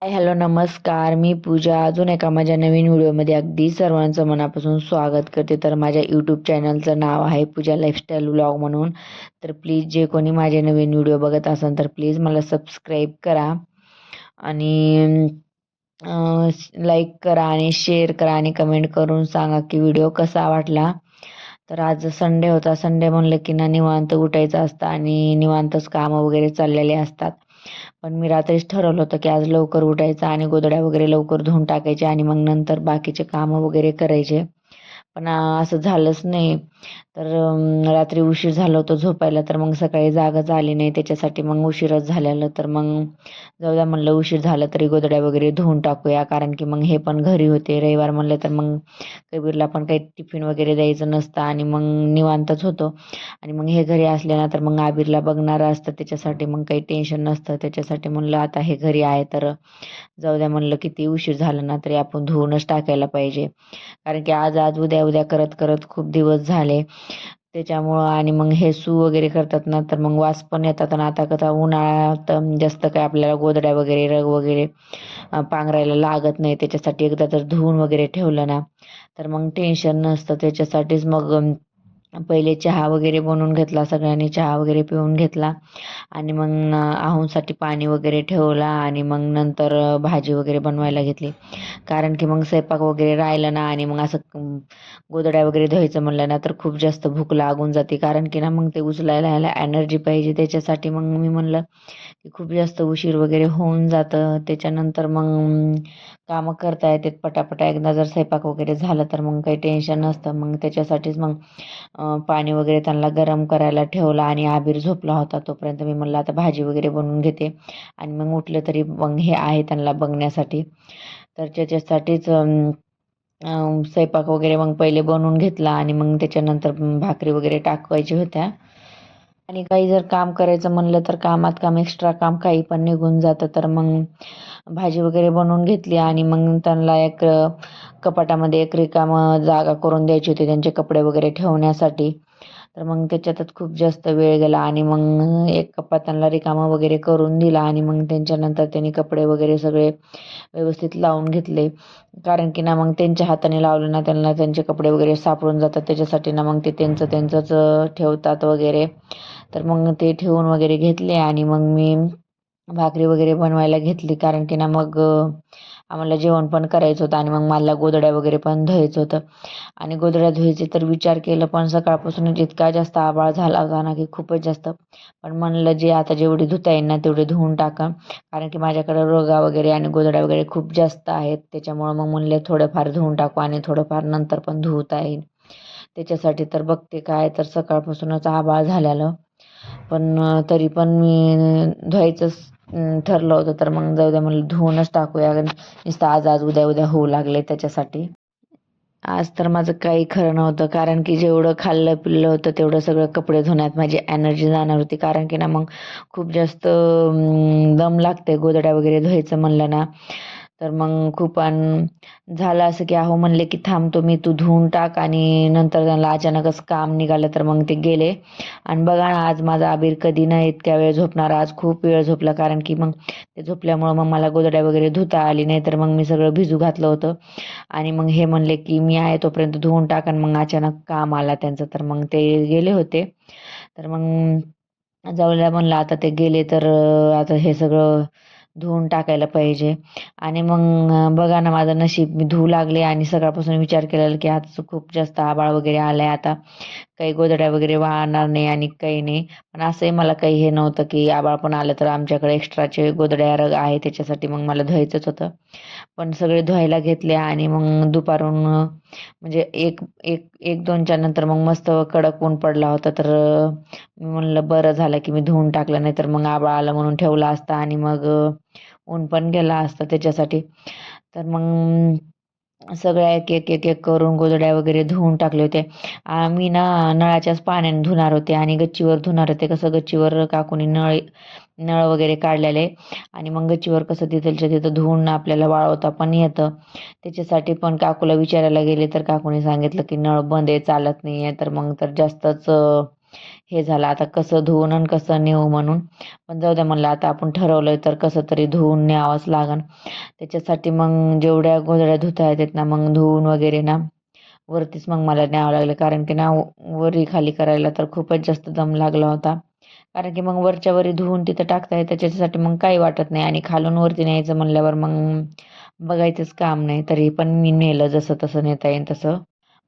Hello नमस्कार. मी पूजा अजून एका माझ्या नवीन व्हिडिओमध्ये अगदी सर्वांचं मनापासून स्वागत करते. तर माझ्या यूट्यूब चॅनलचं नाव आहे पूजा लाईफस्टाईल व्लॉग म्हणून. तर प्लीज जे कोणी माझे नवीन व्हिडिओ बघत असेल तर प्लीज मला सबस्क्राईब करा आणि लाईक करा आणि शेअर करा आणि कमेंट करून सांगा की व्हिडिओ कसा वाटला. तर आज संडे होता. संडे म्हणलं की ना निवांत उठायचं असतं आणि निवांतच कामं वगैरे चाललेले असतात. पण मी रात्रीच ठरवलं होतं की आज लवकर उठायचं आणि गोधड्या वगैरे लवकर धुवून टाकायचे आणि मग नंतर बाकीचे कामं वगैरे करायचे. पण असं झालंच नाही. तर रात्री उशीर झालं होतं झोपायला, तर मग सकाळी जागच आली नाही. त्याच्यासाठी मग उशीरच झालेलं. तर मग जाऊ द्या म्हणलं, उशीर झाला तरी गोधड्या वगैरे धुवून टाकूया, कारण की मग हे पण घरी होते. रविवार म्हणलं तर मग कबीरला पण काही टिफिन वगैरे द्यायचं नसतं आणि मग निवांतच होतो. आणि मग हे घरी असले ना तर मग आबिरला बघणारं असतं, त्याच्यासाठी मग काही टेन्शन नसतं. त्याच्यासाठी म्हणलं आता हे घरी आहे तर जाऊ द्या म्हणलं, किती उशीर झाला ना तरी आपण धुवूनच टाकायला पाहिजे. कारण की आज आज उद्या उद्या करत करत खूप दिवस झाले त्याच्यामुळं. आणि मग हे सू वगैरे करतात ना तर मग वास पण येतात. आणि आता कसा उन्हाळ्यात जास्त काय आपल्याला गोधड्या वगैरे रग वगैरे पांघरायला लागत नाही. त्याच्यासाठी एकदा जर धुवून वगैरे ठेवलं ना तर मग टेन्शन नसतं. त्याच्यासाठीच मग पहिले चहा वगैरे बनवून घेतला, सगळ्यांनी चहा वगैरे पिऊन घेतला आणि मग आहोंसाठी पाणी वगैरे ठेवला आणि मग नंतर भाजी वगैरे बनवायला घेतली. कारण की मग स्वयंपाक वगैरे राहिलं ना आणि मग असं गोधड्या वगैरे धुवायचं म्हणलं ना तर खूप जास्त भूक लागून जाते. कारण की ना मग ते उचलायला ह्याला एनर्जी पाहिजे. त्याच्यासाठी मग मी म्हणलं की खूप जास्त उशीर वगैरे होऊन जातं. त्याच्यानंतर मग कामं करता येतात पटापटा. एकदा जर स्वयंपाक वगैरे झालं तर मग काही टेन्शन नसतं. मग त्याच्यासाठीच मग पाणी वगैरे त्यांना गरम करायला ठेवलं आणि आबीर झोपला होता तोपर्यंत मी म्हणलं आता भाजी वगैरे बनवून घेते आणि मग उठलं तरी मग हे आहे त्यांना बघण्यासाठी. तर त्याच्यासाठीच स्वयंपाक वगैरे मग पहिले बनवून घेतला आणि मग त्याच्यानंतर भाकरी वगैरे टाकवायच्या होत्या. आणि काही जर काम करायचं म्हणलं तर कामात काम, एक्स्ट्रा काम काही पण निघून जातं. तर मग भाजी वगैरे बनवून घेतली आणि मग त्यांना एक कपाटामध्ये एक रिकामं जागा करून द्यायची होती त्यांचे कपडे वगैरे ठेवण्यासाठी. तर मग त्याच्यातच खूप जास्त वेळ गेला आणि मग एक कपाट त्यांना रिकामा वगैरे करून दिला आणि मग त्यांच्यानंतर त्यांनी कपडे वगैरे सगळे व्यवस्थित लावून घेतले. कारण की ना मग त्यांच्या हाताने लावलं ना त्यांना त्यांचे कपडे वगैरे सापडून जातात. त्याच्यासाठी ना मग ते त्यांचं त्यांचंच ठेवतात वगैरे. तर मग ते ठेवून वगैरे घेतले आणि मग मी भाकरी वगैरे बनवायला घेतली. कारण की ना मग आम्हाला जेवण पण करायचं होतं आणि मग मला गोधड्या वगैरे पण धुवायचं होतं. आणि गोधड्या धुवायचे तर विचार केलं, पण सकाळपासूनच इतका जास्त आभाळ झाला होता ना की खूपच जास्त. पण म्हणलं जे आता जेवढी धुता येईल ना तेवढे धुवून टाका. कारण की माझ्याकडे रोगा वगैरे आणि गोधड्या वगैरे खूप जास्त आहेत. त्याच्यामुळं मग म्हणले थोडंफार धुवून टाकू आणि थोडंफार नंतर पण धुवता येईल. त्याच्यासाठी तर बघते काय तर सकाळपासूनच आभाळ झालेलं. पण तरी पण मी धुवायचंच ठरलं होतं. तर मग जाऊ द्या म्हणलं धुवूनच टाकूया. नुसतं आज आज उद्या उद्या होऊ लागले त्याच्यासाठी. आज तर माझं काही खरं नव्हतं. कारण की जेवढं खाल्लं पिल्लं होतं तेवढं सगळं कपडे धुण्यात माझी एनर्जी जाणार होती. कारण की ना मग खूप जास्त दम लागते गोधड्या वगैरे धुवायचं म्हणलं ना. तर मग खूप झालं असं की अहो म्हणले की थांबतो मी, तू धुवून टाक. आणि नंतर त्यांना अचानकच काम निघालं तर मग ते गेले. आणि बघा ना आज माझा आबीर कधी नाही इतक्या वेळ झोपणार, आज खूप वेळ झोपला. कारण की मग ते झोपल्यामुळं मग मला गोधड्या वगैरे धुता आली नाही. तर मग मी सगळं भिजू घातलं होतं आणि मग हे म्हणले की मी आहे तोपर्यंत धुवून टाक. आणि मग अचानक काम आला त्यांचं तर मग ते गेले होते. तर मग जाऊया म्हणलं आता ते गेले तर आता हे सगळं धुवून टाकायला पाहिजे. आणि मग बघा ना माझं नशीब, मी धुवू लागले आणि सकाळपासून विचार केलेला की आज खूप जास्त आभाळ वगैरे आलाय, आता काही गोधड्या वगैरे वाहणार नाही आणि काही नाही. पण असंही मला काही हे नव्हतं की आभाळ पण आलं तर आमच्याकडे एक्स्ट्राचे गोधड्या रग आहे, त्याच्यासाठी मग मला धुवायचंच होतं. पण सगळे धुवायला घेतले आणि मग दुपारून म्हणजे एक एक एक दोनच्या नंतर मग मस्त कडक ऊन पडला होता. तर मी म्हणलं बरं झालं की मी धुवून टाकलं, नाही तर मग आभाळ आलं म्हणून ठेवला असता आणि मग ऊन पण गेला असता त्याच्यासाठी. तर मग सगळ्या एक एक एक एक करून गोधड्या वगैरे धुवून टाकले होते. आम्ही ना नळाच्याच पाण्याने धुणार होते आणि गच्चीवर धुणार होते. कसं गच्चीवर काकूनी नळ नळ वगैरे काढलेले आणि मग गच्चीवर कसं तिथलच्या तिथं धुवून आपल्याला वाळवता पण येतं. त्याच्यासाठी पण काकूला विचारायला गेले तर काकूने सांगितलं की नळ बंद आहे, चालत नाही आहे. तर मग तर जास्तच हे झालं आता कसं धुवून आणि कसं नेऊ म्हणून. पण जाऊ द्या म्हणलं आता आपण ठरवलंय तर कसं तरी धुवून न्यावंच लागन. त्याच्यासाठी मग जेवढ्या गोधड्या धुता येतात ना मग धुवून वगैरे ना वरतीच मग मला न्यावं लागलं, कारण की ना वरी खाली करायला तर खूपच जास्त दम लागला होता. कारण की मग वरच्या वरी धुवून तिथं टाकता येतं त्याच्यासाठी मग काही वाटत नाही, आणि खालून वरती न्यायचं म्हणल्यावर मग बघायचंच काम नाही. तरी पण मी नेलं जसं तसं नेता येईल तसं.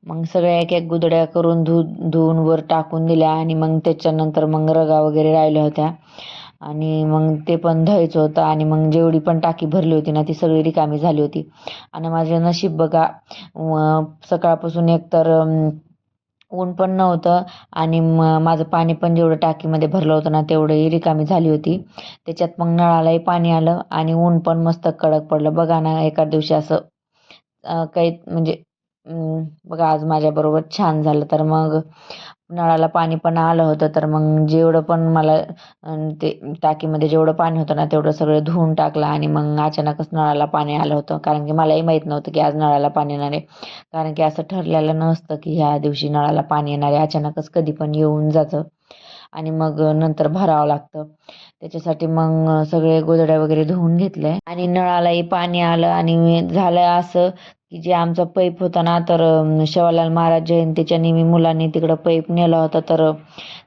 मग सगळ्या एक एक गुदड्या करून धुवून वर टाकून दिल्या, आणि मग त्याच्यानंतर मग रगा वगैरे राहिल्या होत्या आणि मग ते पण धुवायचं होतं. आणि मग जेवढी पण टाकी भरली होती ना ती सगळी रिकामी झाली होती. आणि माझे नशीब बघा, सकाळपासून एकतर ऊन पण नव्हतं, आणि माझं पाणी पण जेवढं टाकीमध्ये भरलं होतं ना तेवढंही रिकामी झाली होती. त्याच्यात मग नळालाही पाणी आलं आणि ऊन पण मस्त कडक पडलं. बघा ना एका दिवशी असं काही म्हणजे बघा आज माझ्याबरोबर छान झालं. तर मग नळाला पाणी पण आलं होतं, तर मग जेवढं पण मला ते टाकीमध्ये जेवढं पाणी होतं ना तेवढं सगळं धुवून टाकलं. आणि मग अचानकच नळाला पाणी आलं होतं, कारण की मलाही माहीत नव्हतं की आज नळाला पाणी येणार आहे. कारण की असं ठरलेलं नसतं की ह्या दिवशी नळाला पाणी येणार आहे, अचानकच कधी पण येऊन जातं आणि मग नंतर भरावं लागतं. त्याच्यासाठी मग सगळे गोधड्या वगैरे धुवून घेतले आणि नळालाही पाणी आलं. आणि झालं असं की जे आमचा पैप होता ना, तर शिवालाल महाराज जयंतीच्या निमित्त मुलांनी तिकडं पैप नेला होता, तर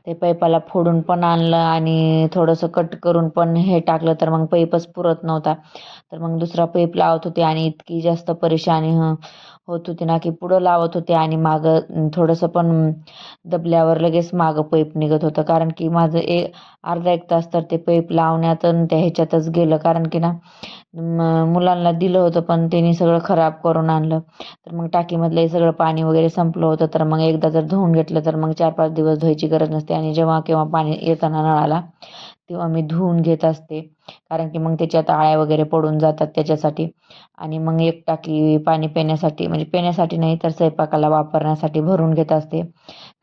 ते पैपाला फोडून पण आणलं आणि थोडंसं कट करून पण हे टाकलं, तर मग पैपच पुरत नव्हता. तर मग दुसरा पैप लावत होते आणि इतकी जास्त परेशानी होत होती ना की पुढं लावत होते आणि मागं थोडंसं पण दबल्यावर लगेच मागं पैप निघत होतं. कारण की माझं अर्धा एक तास तर ते पैप लावण्यात आणि त्या ह्याच्यातच गेलं. कारण की ना मुलांना दिलं होतं पण त्यांनी सगळं खराब करून आणलं. तर मग टाकीमधलं हे सगळं पाणी वगैरे संपलं होतं. तर मग एकदा जर धुवून घेतलं तर मग 4-5 दिवस धुवायची गरज नसते. आणि जेव्हा केव्हा पाणी येताना नळाला तेव्हा मी धुवून घेत असते, कारण की मग त्याच्यात आळ्या वगैरे पडून जातात त्याच्यासाठी. आणि मग एक टाकी पाणी पिण्यासाठी, म्हणजे पिण्यासाठी नाही तर स्वयंपाकाला वापरण्यासाठी भरून घेत असते.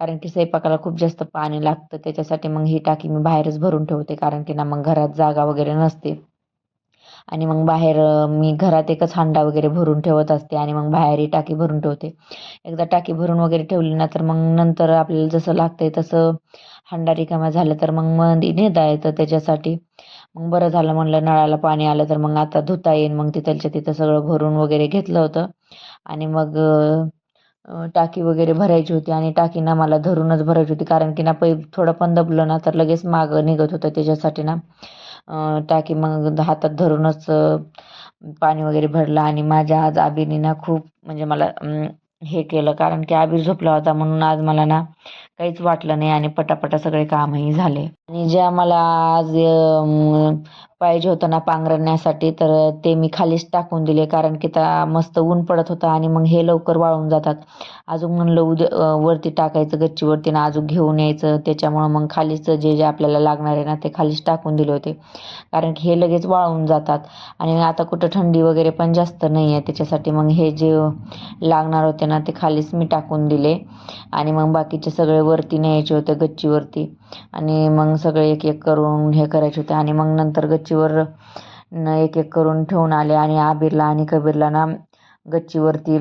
कारण की स्वयंपाकाला खूप जास्त पाणी लागतं, त्याच्यासाठी मग ही टाकी मी बाहेरच भरून ठेवते. कारण की ना मग घरात जागा वगैरे नसते. आणि मग बाहेर मी घरात एकच हांडा वगैरे भरून ठेवत असते आणि मग बाहेरही टाकी भरून ठेवते. एकदा टाकी भरून वगैरे ठेवली ना तर मग नंतर आपल्याला जसं लागतंय तसं हांडा रिकामा झालं तर मग मध्ये नेता येतं त्याच्यासाठी. मग बरं झालं म्हणलं नळाला पाणी आलं तर मग आता धुता येईल. मग तिथलच्या तिथं सगळं भरून वगैरे घेतलं होतं. आणि मग टाकी वगैरे भरायची होती आणि टाकी ना मला धरूनच भरायची होती, कारण की ना पैप थोडं पण दबलं ना तर लगेच मागं निघत होतं. त्याच्यासाठी ना टाकी मग हातात धरूनच पाणी वगैरे भरलं. आणि माझ्या आज आबीने ना खूप म्हणजे मला हे केलं, कारण की आबीर झोपला होता म्हणून आज मला ना काहीच वाटलं नाही आणि पटापटा सगळे कामही झाले. आणि ज्या मला आज पाहिजे होतं ना पांघरण्यासाठी, तर ते मी खालीच टाकून दिले, कारण की त्या मस्त ऊन पडत होता आणि मग हे लवकर वाळून जातात. अजून म्हणलं उद्या वरती टाकायचं गच्चीवरती ना अजून घेऊन यायचं, त्याच्यामुळं मग खालीच जे जे आपल्याला लागणार आहे ना ते खालीच टाकून दिले होते, कारण की हे लगेच वाळून जातात. आणि आता कुठं थंडी वगैरे पण जास्त नाही आहे, त्याच्यासाठी मग हे जे लागणार होते ना ते खालीच मी टाकून दिले. आणि मग बाकीचे सगळे वरती न्यायचे होते गच्चीवरती, आणि मग सगळे एक एक करून हे करायचे होते. आणि मग नंतर गच्चीवर एक एक करून ठेवून आले आणि आबीरला आणि कबीरला ना गच्चीवरती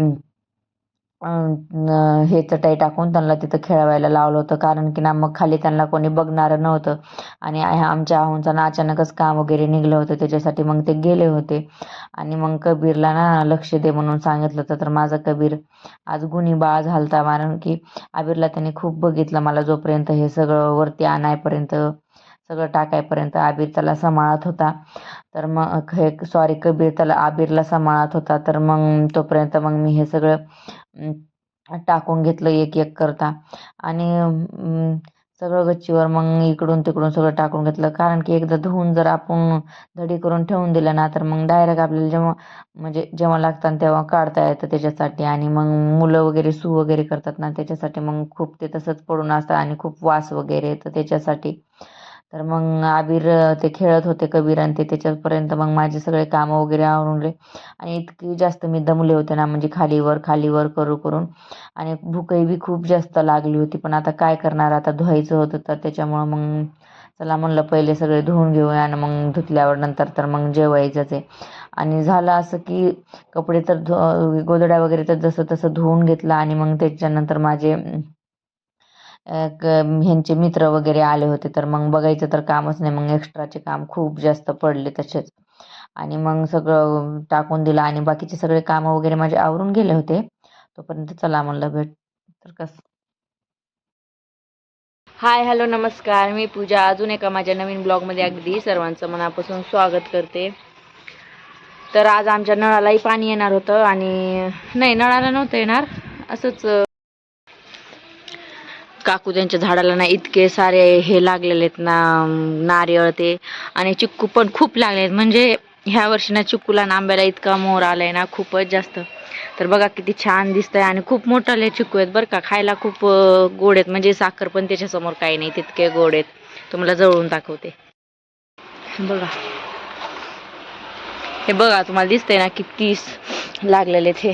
हे चटई टाकून त्यांना तिथं खेळवायला लावलं होतं, कारण की ना मग खाली त्यांना कोणी बघणारं नव्हतं. आणि आमच्या आहोंचा ना अचानकच काम वगैरे निघलं होतं, त्याच्यासाठी मग ते गेले होते. आणि मग कबीरला ना लक्ष दे म्हणून सांगितलं होतं, तर माझा कबीर आज गुणी बाळ झालता, कारण की आबीरला त्याने खूप बघितलं. मला जोपर्यंत हे सगळं वरती आणायपर्यंत सगळं टाकायपर्यंत आबीर त्याला सांभाळत होता. तर मग हे सॉरी कबीर त्याला आबीरला सांभाळत होता. तर मग तोपर्यंत मग मी हे सगळं टाकून घेतलं एक एक करता. आणि सगळं गच्चीवर मग इकडून तिकडून सगळं टाकून घेतलं, कारण की एकदा धुवून जर आपण धडी करून ठेवून दिलं ना तर मग डायरेक्ट आपल्याला जेव्हा लागतात तेव्हा काढता येतं त्याच्यासाठी. आणि मग मुलं वगैरे सू वगैरे करतात ना त्याच्यासाठी मग खूप ते तसंच पडून असतं आणि खूप वास वगैरे येतं त्याच्यासाठी. तर मग आबीर ते खेळत होते कबीर आणि ते त्याच्यापर्यंत मग माझे सगळे कामं वगैरे आवरले. आणि इतकी जास्त मी दमले होते ना, म्हणजे खालीवर खालीवर करून. आणि भूकही बी खूप जास्त लागली होती, पण आता काय करणार, आता धुवायचं होतं तर त्याच्यामुळं मग चला म्हणलं पहिले सगळे धुवून घेऊया आणि मग धुतल्यावर नंतर तर मग जेवायचंच आहे. आणि झालं असं की कपडे तर गोधड्या वगैरे तर जसं तसं धुवून घेतलं. आणि मग त्याच्यानंतर माझे ह्यांचे मित्र वगैरे आले होते, तर मग बघायचं तर कामच नाही. मग एक्स्ट्राचे काम खूप जास्त पडले तसेच. आणि मग सगळं टाकून दिलं आणि बाकीचे सगळे कामं वगैरे माझे आवरून गेले होते. तोपर्यंत चला म्हणलं भेट तर कसं. हाय हॅलो नमस्कार, मी पूजा अजून एका माझ्या नवीन ब्लॉगमध्ये अगदी सर्वांचं मनापासून स्वागत करते. तर आज आमच्या नळालाही पाणी येणार होतं आणि नाही, नळाला नव्हतं येणार, असंच काकू त्यांच्या झाडाला ना इतके सारे हे लागलेले आहेत ना, नारळ ते, आणि चिक्कू पण खूप लागले आहेत. म्हणजे ह्या वर्षी ना चिक्कूला ना आंब्याला इतका मोर आलाय ना, खूपच जास्त. तर बघा किती छान दिसतंय आणि खूप मोठाले चिक्कू आहेत बरं का, खायला खूप गोड आहेत. म्हणजे साखर पण त्याच्यासमोर काही नाही, तितके गोड आहेत. तुम्हाला जवळून दाखवते बघा. हे बघा, तुम्हाला दिसतंय ना किती लागलेले हे.